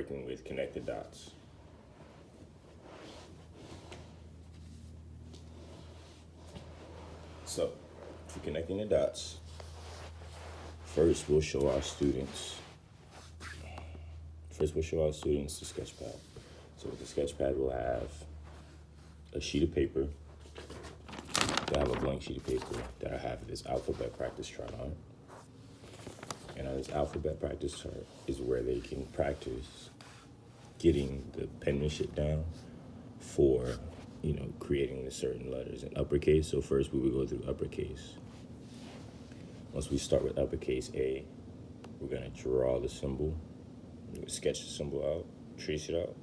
working with connected dots. So, for connecting the dots, first we'll show our students the sketchpad. So with the sketchpad, we'll have a sheet of paper. We'll have a blank sheet of paper that I have this alphabet practice chart on. And on this alphabet practice chart is where they can practice getting the penmanship down for, creating the certain letters in uppercase. So first we would go through uppercase. Once we start with uppercase A, we're gonna draw the symbol, sketch the symbol out, trace it out.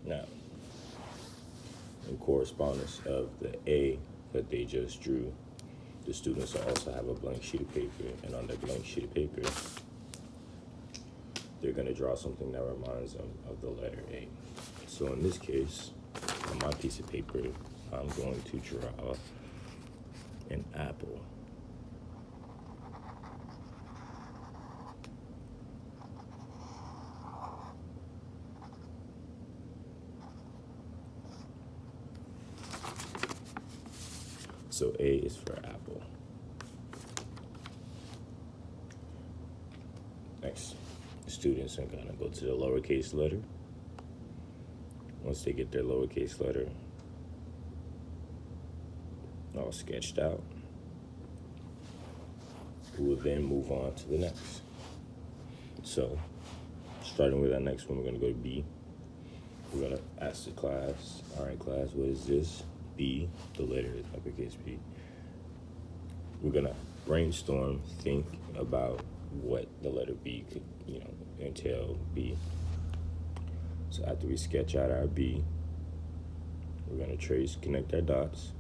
Now, in correspondence of the A that they just drew, the students will also have a blank sheet of paper, and on that blank sheet of paper, they're gonna draw something that reminds them of the letter A. So in this case, on my piece of paper, I'm going to draw an apple. So A is for apple. Next, students are gonna go to the lowercase letter. Once they get their lowercase letter all sketched out, we will then move on to the next. So, starting with our next one, we're gonna go to B. We're gonna ask the class, all right class, what is this? B, the letter is uppercase B. We're gonna brainstorm, think about what the letter B could, entail B. So after we sketch out our B, we're gonna connect our dots.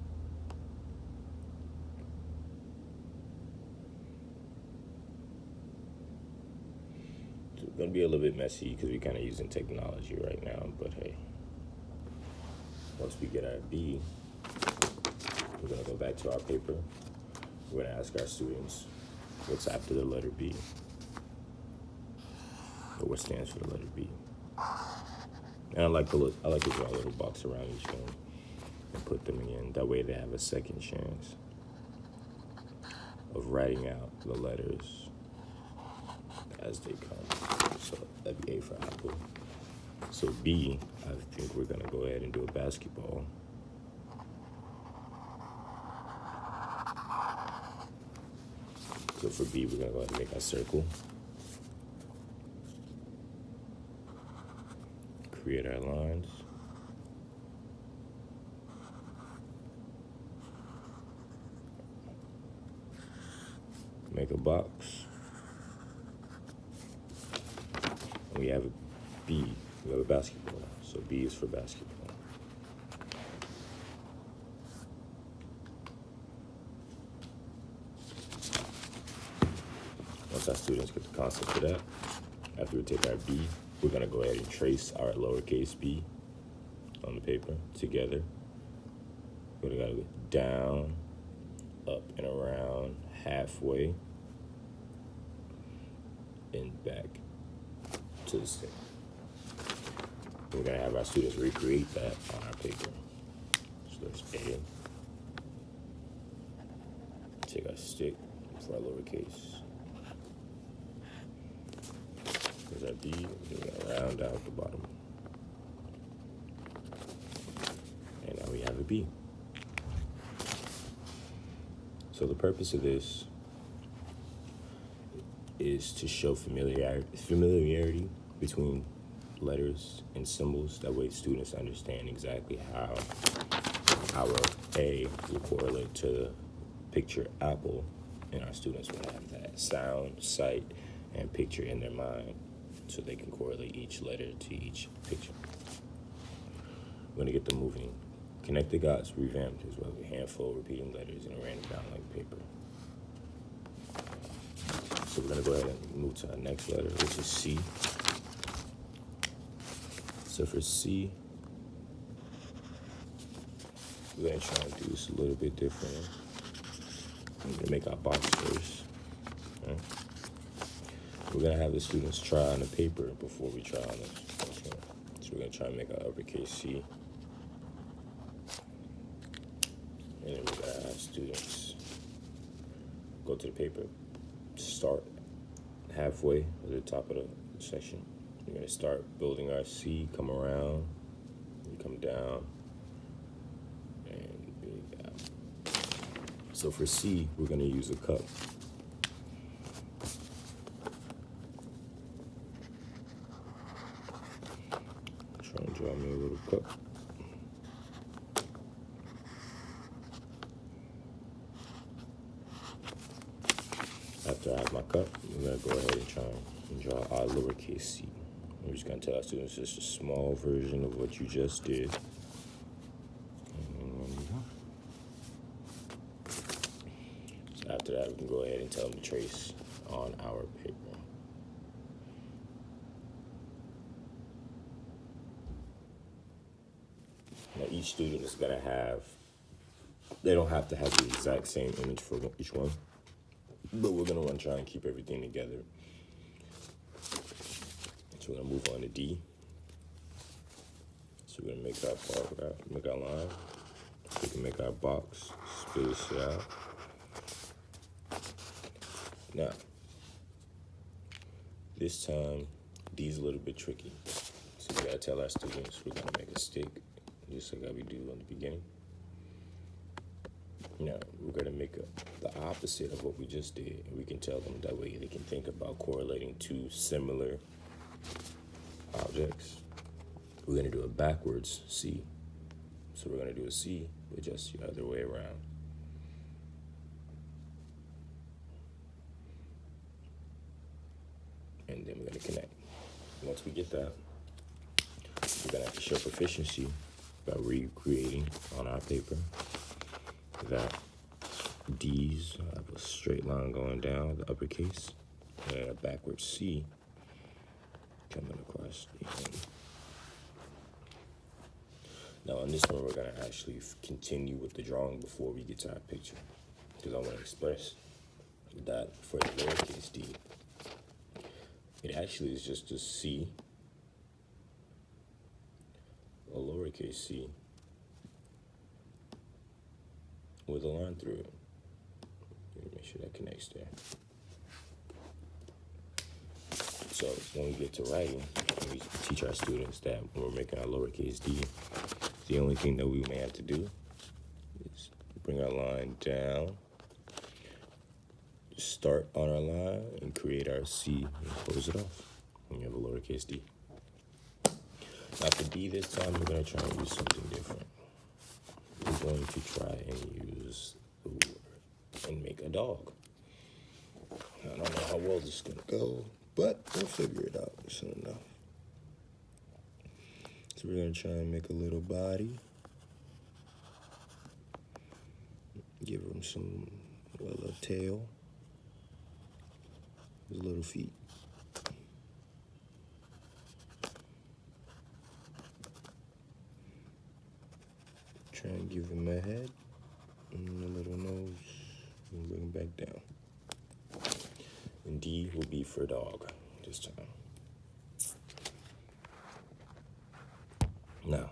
So it's gonna be a little bit messy because we're kind of using technology right now, but hey, once we get our B, we're gonna go back to our paper. We're gonna ask our students what's after the letter B, or what stands for the letter B. And I like to draw a little box around each one and put them in. That way they have a second chance of writing out the letters as they come. So that'd be A for apple. So B, I think we're gonna go ahead and do a basketball. So for B, we're gonna go ahead and make our circle. Create our lines. Make a box. And we have a B, we have a basketball. So B is for basketball. Once our students get the concept of that, after we take our B, we're gonna go ahead and trace our lowercase b on the paper together. We're gonna go down, up and around, halfway, and back to the stick. We're gonna have our students recreate that on our paper. So there's A. Take our stick for our lowercase. There's our B, we're gonna round out the bottom. And now we have a B. So the purpose of this is to show familiarity between letters and symbols. That way students understand exactly how our A will correlate to the picture apple, and our students will have that sound, sight, and picture in their mind so they can correlate each letter to each picture. We're gonna get them moving. Connect the dots revamped as well, a handful of repeating letters in a random downline paper. So we're gonna go ahead and move to our next letter, which is C. So for C, we're gonna try and do this a little bit different. I'm gonna make our box first. Okay. we're gonna have the students try on the paper before we try on this. So we're gonna try and make an uppercase C. And then we're gonna have students go to the paper, start halfway at the top of the section. We're gonna start building our C, come around, and come down, and be down. So for C, we're gonna use a cup. Try and draw me a little cup. After I have my cup, we're going to go ahead and try and draw our lowercase c. We're just going to tell our students just a small version of what you just did. So after that, we can go ahead and tell them to trace on our paper. Now each student is going to have, they don't have to have the exact same image for each one. But we're gonna try and keep everything together. So we're gonna move on to D. So we're gonna make our part, make our line. We can make our box, space it out. Now, this time, D's a little bit tricky. So we gotta tell our students we're gonna make a stick, just like how we do in the beginning. Now, we're going to make the opposite of what we just did. And we can tell them that way they can think about correlating two similar objects. We're going to do a backwards C. So we're going to do a C, but just the other way around. And then we're going to connect. Once we get that, we're going to have to show proficiency by recreating on our paper that D's have a straight line going down, the uppercase, and a backwards C coming across the end. Now on this one, we're gonna actually continue with the drawing before we get to our picture, because I want to express that for the lowercase d, it actually is just a C, a lowercase c, with a line through it. Make sure that connects there. So when we get to writing, we teach our students that when we're making our lowercase d, the only thing that we may have to do is bring our line down, start on our line, and create our C and close it off. And you have a lowercase d. Now for D this time, we're going to try and use something different. We're going to try and use the word and make a dog. I don't know how well this is going to go, but we'll figure it out soon enough. So we're going to try and make a little body. Give him some, well, a tail. His little feet. Try and give him a head and a little nose and bring him back down. And D will be for dog this time. Now,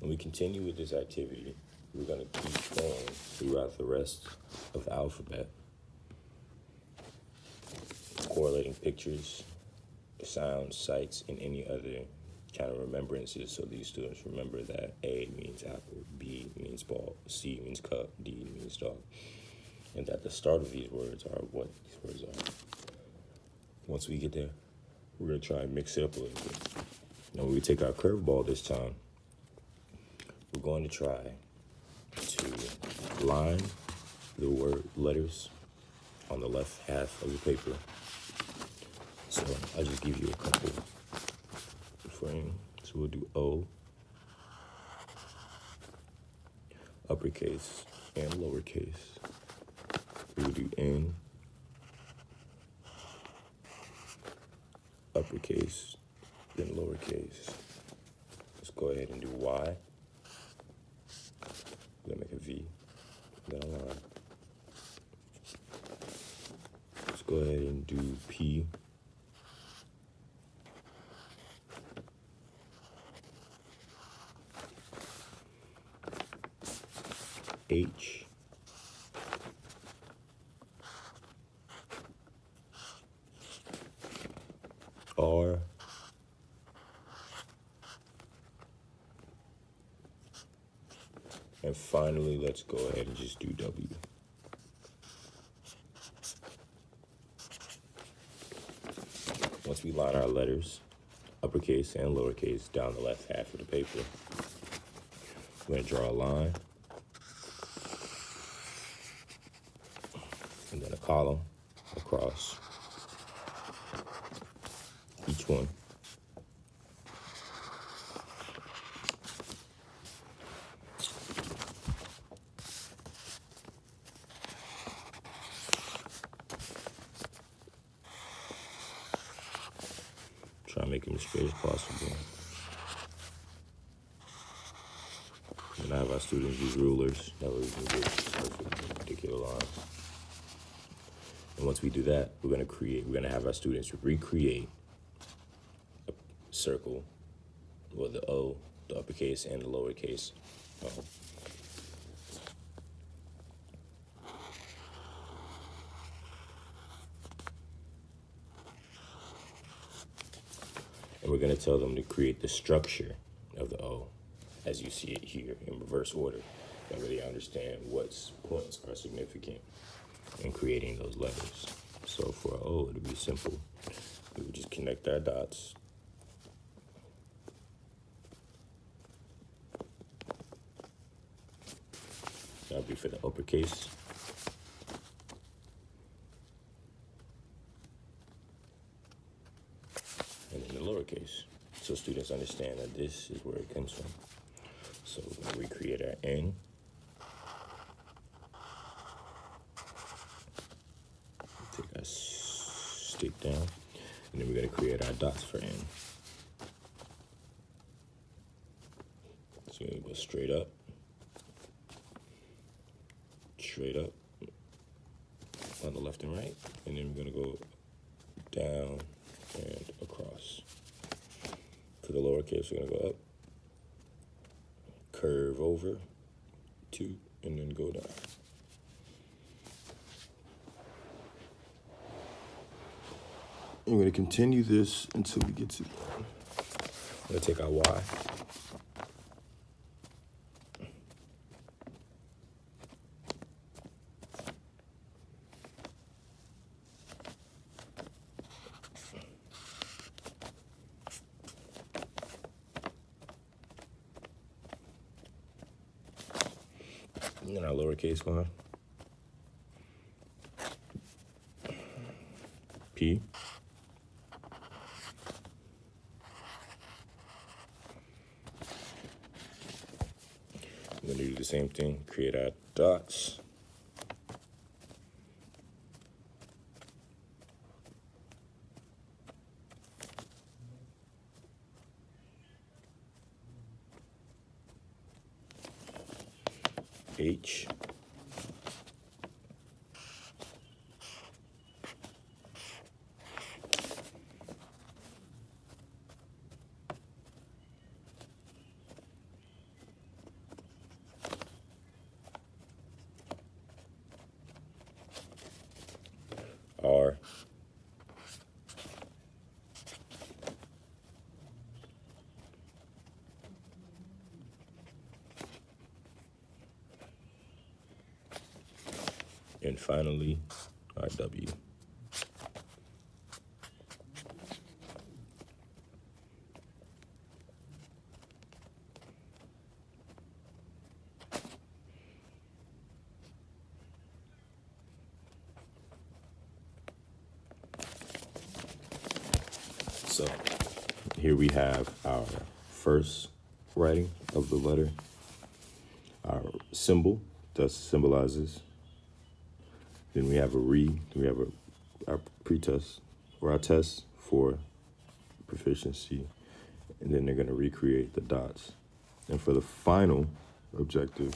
when we continue with this activity, we're going to keep going throughout the rest of the alphabet, correlating pictures, sounds, sights, and any other kind of remembrances, so these students remember that A means apple, B means ball, C means cup, D means dog, and that the start of these words are what these words are. Once we get there, we're going to try and mix it up a little bit. Now when we take our curveball this time, we're going to try to line the word letters on the left half of the paper. So I'll just give you a couple frame. So we'll do O, uppercase and lowercase. We'll do N, uppercase, then lowercase. Let's go ahead and do Y. We're gonna make a V, then a line. Let's go go ahead and do P. H. R. And finally, let's go ahead and just do W. Once we line our letters, uppercase and lowercase, down the left half of the paper, we're going to draw a line, and then a column across each one. Try to make them as straight as possible. And I have our students use rulers. That way we can get perfect particular lines. And once we do that, we're gonna have our students recreate a circle with the O, the uppercase, and the lowercase O. And we're going to tell them to create the structure of the O as you see it here in reverse order. That way they understand what points are significant in creating those letters. So for O, it'll be simple. We would just connect our dots. That'll be for the uppercase. And then the lowercase. So students understand that this is where it comes from. So we're going to recreate our N. Take our stick down. And then we're going to create our dots for N. So we're going to go straight up, on the left and right. And then we're going to go down and across. For the lowercase, we're going to go up, curve over, 2, and then go down. And we're going to continue this until we get to, we're going to take our Y. And then our lowercase one, P. I'm going to do the same thing, create our dots. H. R. And finally, our W. So here we have our first writing of the letter, our symbol that symbolizes. Then we have then we have our pretest or our test for proficiency, and then they're going to recreate the dots. And for the final objective,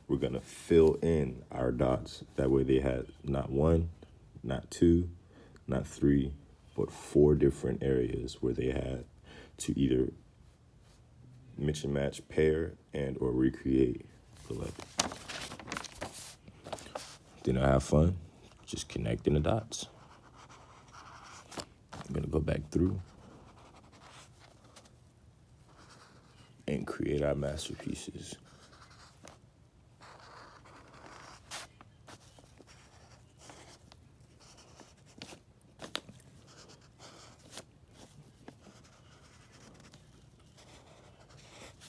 we're going to fill in our dots. That way they had not 1, not 2, not 3, but 4 different areas where they had to either mix and match, pair, and or recreate the letter. Didn't I have fun? Just connecting the dots. I'm gonna go back through and create our masterpieces.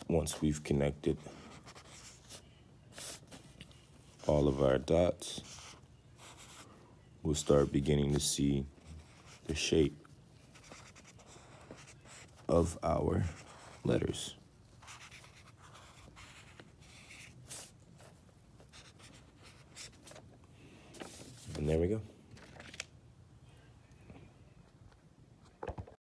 Once we've connected all of our dots, we'll start beginning to see the shape of our letters. And there we go.